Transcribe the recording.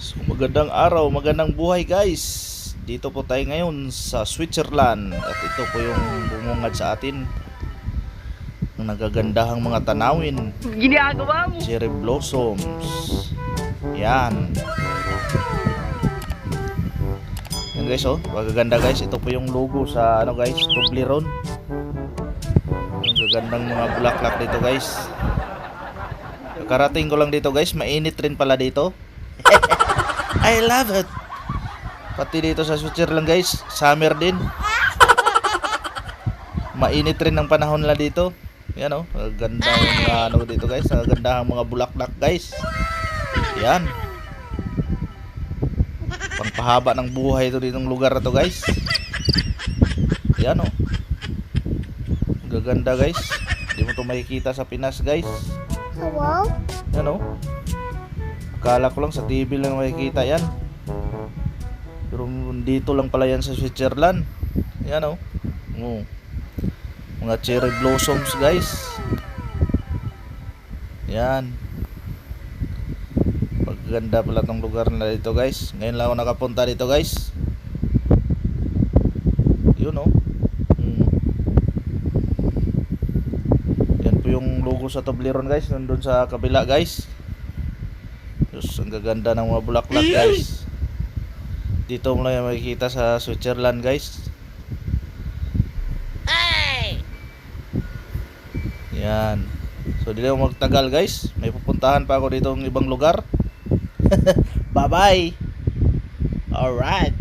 So, magandang araw, magandang buhay guys. Dito po tayo ngayon sa Switzerland. At ito po yung bumungad sa atin ng nagagandahang mga tanawin. Ginagawa mo. Cherry blossoms. Yan. Yan guys, oh, magaganda guys. Ito po yung logo sa ano guys, Toblerone. Yung gagandang mga bulaklak dito guys. Karating ko lang dito guys, mainit rin pala dito. I love it. Pati dito sa Switzerland guys, summer din. Mainit rin ng panahon nila dito. Yan oh, ganda yung mga ano dito guys, ganda ang mga bulaklak guys. Yan. Pangpahaba ng buhay ito ditong lugar na to guys. Yan oh. Gaganda guys. Hindi mo to makikita sa Pinas guys. Hello? Yan oh. Akala ko lang sa TV lang makikita yan. Pero dito lang pala yan sa Switzerland. Yan oh. Mga cherry blossoms guys. Yan. Pagganda pala tong lugar na dito guys. Ngayon lang ako nakapunta dito guys. Yun oh. Yan po yung logo sa Toblerone guys. Nandun sa kabila guys. Diyos, ang gaganda ng mga bulaklak guys. Dito mo lang yung makikita sa Switzerland guys. Yan. So dito ako magtagal guys. May pupuntahan pa ako dito ng ibang lugar. Bye bye. Alright.